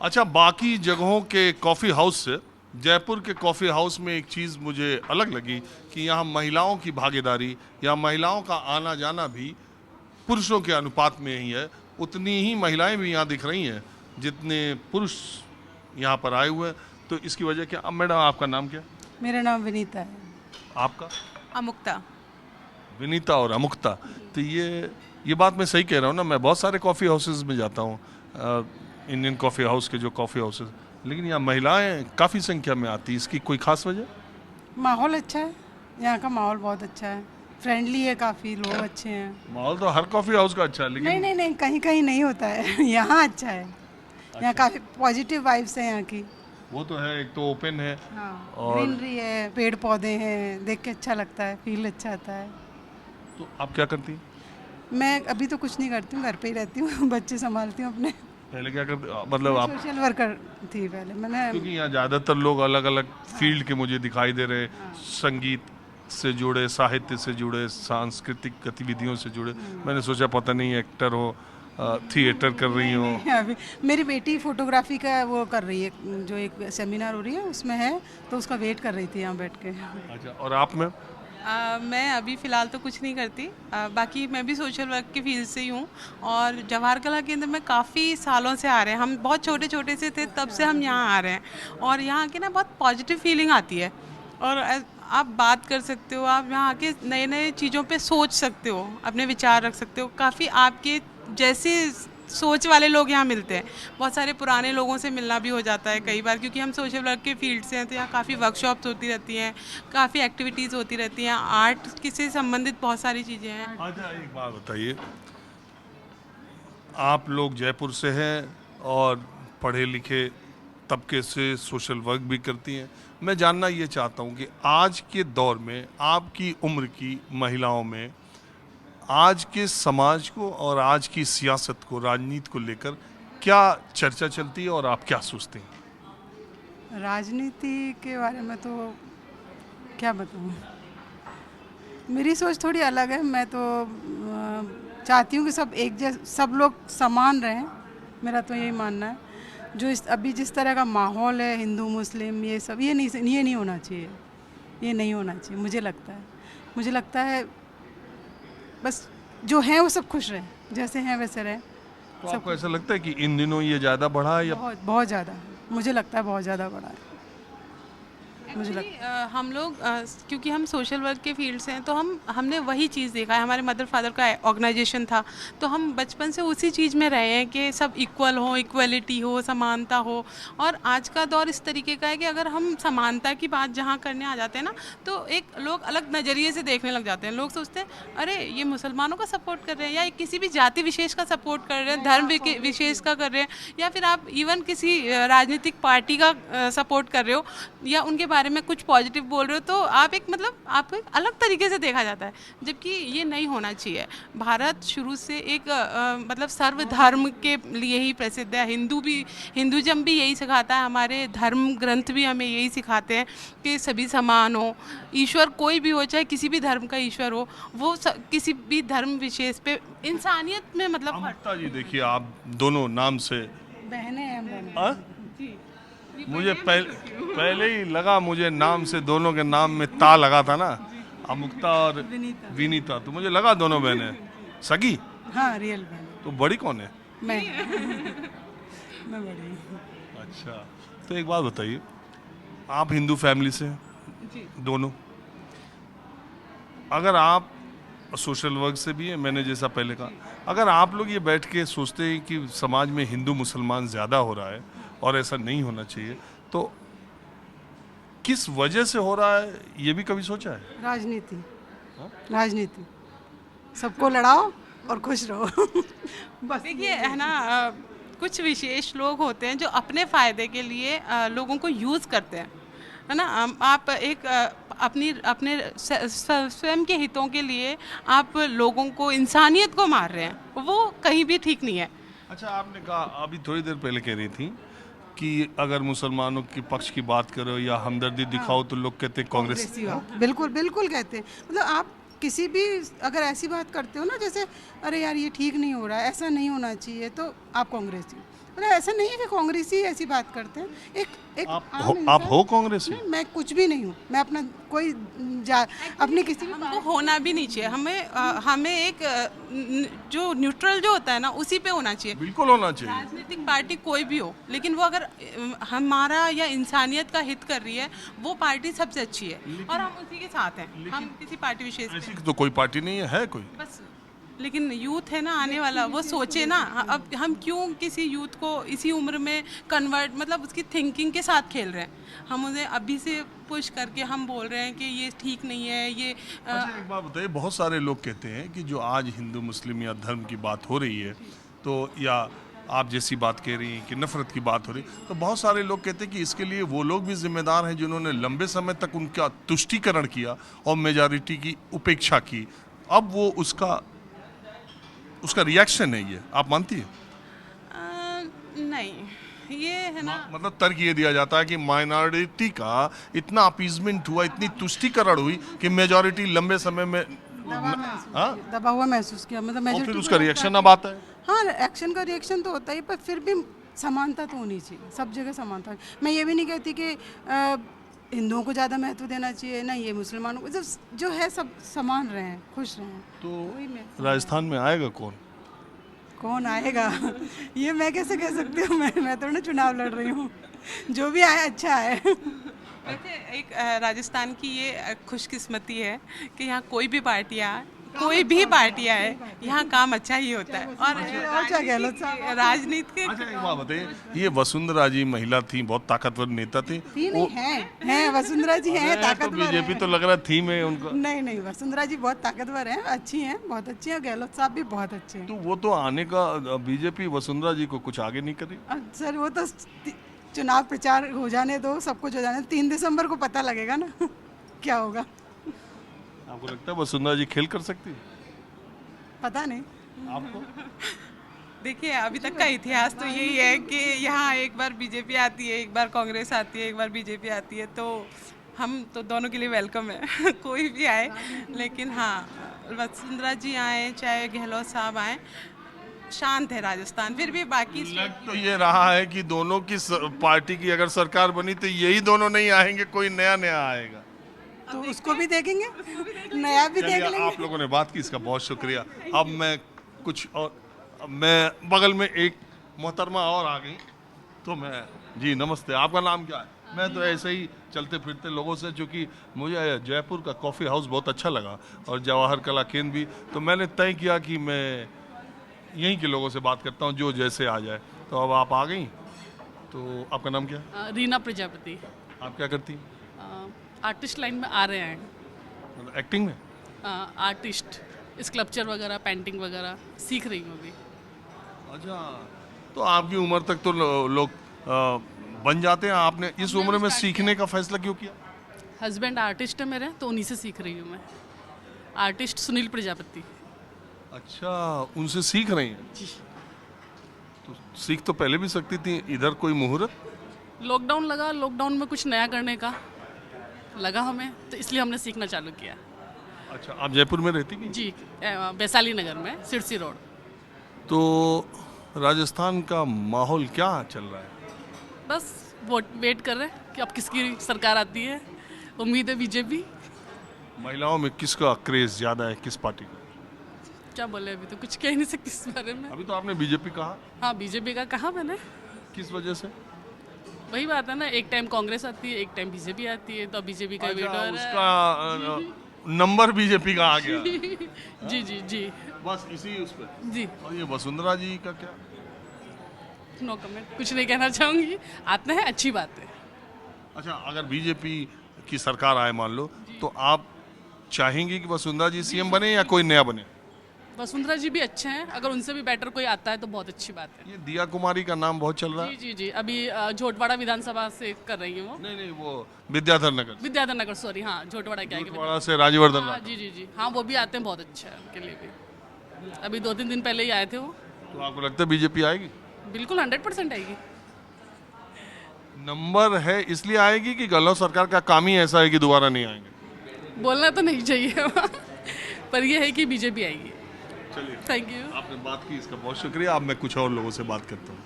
अच्छा, बाकी जगहों के कॉफ़ी हाउस से जयपुर के कॉफ़ी हाउस में एक चीज़ मुझे अलग लगी कि यहाँ महिलाओं की भागीदारी या महिलाओं का आना जाना भी पुरुषों के अनुपात में ही है। उतनी ही महिलाएं भी यहाँ दिख रही हैं जितने पुरुष यहाँ पर आए हुए हैं। तो इसकी वजह क्या? अब मैडम, आपका नाम क्या? मेरा नाम विनीता है। आपका? अमुक्ता। विनीता और अमुक्ता। तो ये बात मैं सही कह रहा हूँ ना? मैं बहुत सारे कॉफ़ी हाउसेज में जाता हूँ, इंडियन कॉफ़ी हाउस के जो कॉफ़ी हाउसेज, लेकिन यहाँ महिलाएं काफ़ी संख्या में आती है। इसकी कोई खास वजह? माहौल अच्छा है, यहाँ का माहौल बहुत अच्छा है, फ्रेंडली है, काफ़ी लोग अच्छे हैं। माहौल तो हर कॉफ़ी हाउस का अच्छा है, नहीं लेकिन नहीं नहीं, कहीं कहीं नहीं होता है यहाँ अच्छा है। यहाँ काफ़ी पॉजिटिव वाइब्स हैं यहाँ की। वो तो है, एक तो ओपन है हाँ, और ग्रीनरी है, पेड़ पौधे हैं, देख के अच्छा लगता है, फील अच्छा आता है। तो आप क्या करती हैं? मैं अभी तो कुछ नहीं करती हूँ, घर पे ही रहती हूँ बच्चे संभालती हूँ अपने। पहले क्या करते? मतलब आप? सोशल वर्कर थी पहले मैंने। क्योंकि यहाँ ज़्यादातर लोग अलग अलग फील्ड के मुझे दिखाई दे रहे, संगीत से जुड़े, साहित्य से जुड़े, सांस्कृतिक गतिविधियों से जुड़े। मैंने सोचा पता नहीं एक्टर हो, थिएटर कर रही हो। अभी मेरी बेटी फोटोग्राफी का वो कर रही है, जो एक सेमिनार हो रही है उसमें है, तो उसका वेट कर रही थी यहाँ बैठ के। अच्छा, और आप में? मैं अभी फ़िलहाल तो कुछ नहीं करती। बाकी मैं भी सोशल वर्क की फील्ड से ही हूँ और जवाहर कला केंद्र में काफ़ी सालों से आ रहे हैं। हम बहुत छोटे छोटे से थे तब से हम यहाँ आ रहे हैं और यहाँ की ना बहुत पॉजिटिव फीलिंग आती है। और आप बात कर सकते हो, आप यहाँ आके नए नए चीज़ों पे सोच सकते हो, अपने विचार रख सकते हो। काफ़ी आपके जैसे सोच वाले लोग यहाँ मिलते हैं। बहुत सारे पुराने लोगों से मिलना भी हो जाता है कई बार, क्योंकि हम सोशल वर्क के फील्ड से हैं। तो यहाँ काफ़ी वर्कशॉप्स होती रहती हैं, काफ़ी एक्टिविटीज़ होती रहती हैं, आर्ट से संबंधित बहुत सारी चीज़ें हैं। अच्छा, एक बात बताइए, आप लोग जयपुर से हैं और पढ़े लिखे तबके से सोशल वर्क भी करती हैं। मैं जानना ये चाहता हूँ कि आज के दौर में आपकी उम्र की महिलाओं में आज के समाज को और आज की सियासत को, राजनीति को लेकर क्या चर्चा चलती है और आप क्या सोचते हैं? राजनीति के बारे में तो क्या बताऊँ, मेरी सोच थोड़ी अलग है। मैं तो चाहती हूँ कि सब लोग समान रहें, मेरा तो यही मानना है। जो अभी जिस तरह का माहौल है, हिंदू मुस्लिम ये सब, ये नहीं होना चाहिए, ये नहीं होना चाहिए। मुझे लगता है बस जो हैं वो सब खुश रहें, जैसे हैं वैसे रहें। तो आपको ऐसा लगता है कि इन दिनों ये ज़्यादा बढ़ा है या? बहुत बहुत ज़्यादा, मुझे लगता है बहुत ज़्यादा बड़ा है। मुझे एक्चुअली हम लोग क्योंकि हम सोशल वर्क के फील्ड से हैं, तो हमने वही चीज़ देखा है। हमारे मदर फादर का ऑर्गेनाइजेशन था, तो हम बचपन से उसी चीज़ में रहे हैं कि सब इक्वल हो, इक्वलिटी हो, समानता हो। और आज का दौर इस तरीके का है कि अगर हम समानता की बात जहाँ करने आ जाते हैं ना, तो एक लोग अलग नज़रिए से देखने लग जाते हैं। लोग सोचते हैं अरे ये मुसलमानों का सपोर्ट कर रहे हैं, या ये किसी भी जाति विशेष का सपोर्ट कर रहे हैं, धर्म विशेष का कर रहे हैं, या फिर आप इवन किसी राजनीतिक पार्टी का सपोर्ट कर रहे हो या उनके बारे में कुछ पॉजिटिव बोल रहे हो, तो आप एक मतलब आपको एक अलग तरीके से देखा जाता है, जबकि ये नहीं होना चाहिए। भारत शुरू से एक मतलब सर्वधर्म के लिए ही प्रसिद्ध है। हिंदुज़म भी यही सिखाता है, हमारे धर्म ग्रंथ भी हमें यही सिखाते हैं कि सभी समान हो, ईश्वर कोई भी हो, चाहे किसी भी धर्म का ईश्वर हो, वो किसी भी धर्म विशेष पे इंसानियत में मतलब। अमृता जी, देखिए, आप दोनों नाम से बहनें हैं हम दोनों। हाँ? मुझे पहले ही लगा, मुझे नाम से दोनों के नाम में ता लगा था ना, अमुक्ता और विनीता, तो मुझे लगा दोनों बहनें सगी। हाँ, रियल बहन। तो बड़ी कौन है? मैं मैं बड़ी हूँ। अच्छा, तो एक बात बताइए, आप हिंदू फैमिली से हैं दोनों, अगर आप सोशल वर्क से भी हैं, मैंने जैसा पहले कहा, अगर आप लोग ये बैठ के सोचते हैं कि समाज में हिंदू मुसलमान ज़्यादा हो रहा है और ऐसा नहीं होना चाहिए, तो किस वजह से हो रहा है, ये भी कभी सोचा है? राजनीति सबको लड़ाओ और खुश रहो बस। देखिए है ना, कुछ विशेष लोग होते हैं जो अपने फ़ायदे के लिए लोगों को यूज़ करते हैं, है ना। आप एक अपने स्वयं के हितों के लिए आप लोगों को, इंसानियत को मार रहे हैं, वो कहीं भी ठीक नहीं है। अच्छा, आपने कहा अभी थोड़ी देर पहले कह रही थी कि अगर मुसलमानों के पक्ष की बात करो या हमदर्दी दिखाओ तो लोग कहते हैं कांग्रेस। बिल्कुल बिल्कुल कहते हैं। मतलब आप किसी भी अगर ऐसी बात करते हो ना, जैसे अरे यार ये ठीक नहीं हो रहा है, ऐसा नहीं होना चाहिए, तो आप कांग्रेसी। मतलब ऐसा नहीं है कि कांग्रेसी ऐसी बात करते हैं। एक आप हो कांग्रेसी? नहीं, मैं कुछ भी नहीं हूँ। मैं अपना कोई अपनी किसी भी हमको होना भी नहीं चाहिए। हमें एक जो न्यूट्रल जो होता है ना, उसी पे होना चाहिए। बिल्कुल होना चाहिए। राजनीतिक पार्टी कोई भी हो, लेकिन वो अगर हमारा या इंसानियत का हित कर रही है, वो पार्टी सबसे अच्छी है और हम उसी के साथ हैं। हम किसी पार्टी विशेष ऐसी पे तो कोई पार्टी नहीं है कोई? बस। लेकिन यूथ है ना आने वाला, वो सोचे ना। अब हम क्यों किसी यूथ को इसी उम्र में कन्वर्ट, मतलब उसकी थिंकिंग के साथ खेल रहे हैं। हम उन्हें अभी से पुश करके हम बोल रहे हैं कि ये ठीक नहीं है, ये अच्छा, एक बात बताइए, बहुत सारे लोग कहते हैं कि जो आज हिंदू मुस्लिम या धर्म की बात हो रही है, तो या आप जैसी बात कह रही हैं कि नफरत की बात हो रही है, तो बहुत सारे लोग कहते हैं कि इसके लिए वो लोग भी जिम्मेदार हैं जिन्होंने लंबे समय तक उनका तुष्टीकरण किया और मेजॉरिटी की उपेक्षा की। अब वो उसका रिएक्शन है, ये आप मानती है? नहीं, ये है ना। मतलब तर्क ये दिया जाता है कि माइनॉरिटी का इतना अपीजमेंट हुआ, इतनी तुष्टीकरण हुई कि मेजॉरिटी लंबे समय में दबा हुआ महसूस किया। मतलब और फिर मेजॉरिटी उसका रिएक्शन अब आता है। हाँ, एक्शन का रिएक्शन तो होता ही, पर फिर भी समानता तो होनी चाहिए, सब जगह समानता। मैं ये भी नहीं कहती कि हिंदुओं को ज़्यादा महत्व देना चाहिए, ना ये मुसलमानों को। जो है सब समान रहें, खुश रहें। तो राजस्थान में आएगा कौन आएगा ये मैं कैसे कह सकती हूँ। मैं तो ना चुनाव लड़ रही हूँ। जो भी आए अच्छा है। वैसे एक राजस्थान की ये खुशकिस्मती है कि यहाँ कोई भी पार्टी आए, कोई भी पार्टी आए, यहाँ काम अच्छा ही होता है। और राजनीति अच्छा, एक बात बताइए, ये वसुंधरा जी महिला थी, बहुत ताकतवर नेता थी। नहीं है वसुंधरा जी हैं, ताकतवर। बीजेपी तो लग रहा थी में उनका। नहीं, वसुंधरा जी बहुत ताकतवर हैं, अच्छी हैं, बहुत अच्छी हैं। गहलोत साहब भी बहुत अच्छे हैं। तो वो तो आने का, बीजेपी वसुंधरा जी को कुछ आगे नहीं करी। सर वो तो चुनाव प्रचार हो जाने दो, सब कुछ हो जाने। 3 दिसंबर को पता लगेगा ना क्या होगा। आपको लगता है वसुंधरा जी खेल कर सकती है? पता नहीं आपको? देखिए, अभी तक का इतिहास तो यही है कि यहाँ एक बार बीजेपी आती है, एक बार कांग्रेस आती है, एक बार बीजेपी आती है। तो हम तो दोनों के लिए वेलकम है कोई भी आए। लेकिन हाँ, वसुंधरा जी आए चाहे गहलोत साहब आए, शांत है राजस्थान। फिर भी बाकी लग तो ये रहा है कि दोनों की पार्टी की अगर सरकार बनी तो यही दोनों नहीं आएंगे, कोई नया आएगा। तो उसको भी देखेंगे, नया भी देख लेंगे। आप लोगों ने बात की, इसका बहुत शुक्रिया। अब मैं कुछ और, मैं बगल में एक मोहतरमा और आ गई, तो मैं जी नमस्ते, आपका नाम क्या है? मैं तो ऐसे ही चलते फिरते लोगों से, चूँकि मुझे जयपुर का कॉफ़ी हाउस बहुत अच्छा लगा और जवाहर कला केंद्र भी, तो मैंने तय किया कि मैं यहीं के लोगों से बात करता हूँ, जो जैसे आ जाए। तो अब आप आ गई, तो आपका नाम क्या है? रीना प्रजापति। आप क्या करती हैं? आर्टिस्ट लाइन में आ रहे हैं। मतलब एक्टिंग में? आर्टिस्ट, स्कल्पचर वगैरह, पेंटिंग वगैरह सीख रही हूँ अभी। अच्छा, तो आपकी उम्र तक तो लोग बन जाते हैं, आपने इस उम्र में सीखने का फैसला क्यों किया? हस्बैंड आर्टिस्ट है मेरे, तो उन्हीं से सीख रही हूँ मैं। आर्टिस्ट सुनील प्रजापति। अच्छा, उनसे सीख रही हैं? जी। तो सीख तो पहले भी सकती थी, इधर कोई मुहूर्त? लॉकडाउन लगा, लॉकडाउन में कुछ नया करने का लगा हमें, तो इसलिए हमने सीखना चालू किया। अच्छा, आप जयपुर में रहती भी? जी, वैशाली नगर में, सिरसी रोड। तो राजस्थान का माहौल क्या चल रहा है? बस वोट वेट कर रहे हैं कि अब किसकी सरकार आती है। उम्मीद है बीजेपी। महिलाओं में किसका क्रेज ज़्यादा है, किस पार्टी का? क्या बोले, अभी तो कुछ कह नहीं सकती इस बारे में। अभी तो आपने बीजेपी कहा। हाँ, बीजेपी का कहा मैंने। किस वजह से? वही बात है ना, एक टाइम कांग्रेस आती है, एक टाइम बीजेपी आती है, तो बीजेपी का वेट हो रहा है। उसका नंबर बीजेपी का आ गया। जी जी जी, बस इसी उस पर। जी। और ये वसुंधरा जी का क्या? नो कमेंट, कुछ नहीं कहना चाहूँगी। आते हैं, अच्छी बात है। अच्छा, अगर बीजेपी की सरकार आए मान लो, तो आप चाहेंगे कि वसुंधरा जी सीएम बने या कोई नया बने? वसुंधरा जी भी अच्छे हैं, अगर उनसे भी बेटर कोई आता है तो बहुत अच्छी बात है। ये दिया कुमारी का नाम बहुत चल रहा है। जी जी जी, अभी झोटवाड़ा विधानसभा से कर रही है वो। नहीं, वो विद्याधर नगर। सॉरी, हाँ, झोटवाड़ा क्या है, झोटवाड़ा से राजवर्धन हाँ, जी जी जी, हाँ, वो भी आते हैं, बहुत अच्छा है उनके लिए भी। अभी 2-3 दिन पहले ही आए थे वो। तो आपको लगता है बीजेपी आएगी? बिल्कुल 100% आएगी। नंबर है इसलिए आएगी कि गहलोत सरकार का काम ही ऐसा है कि दोबारा नहीं आएंगे? बोलना तो नहीं चाहिए पर यह है कि बीजेपी आएगी। चलिए, थैंक यू। आपने बात की, इसका बहुत शुक्रिया। अब मैं कुछ और लोगों से बात करता हूँ।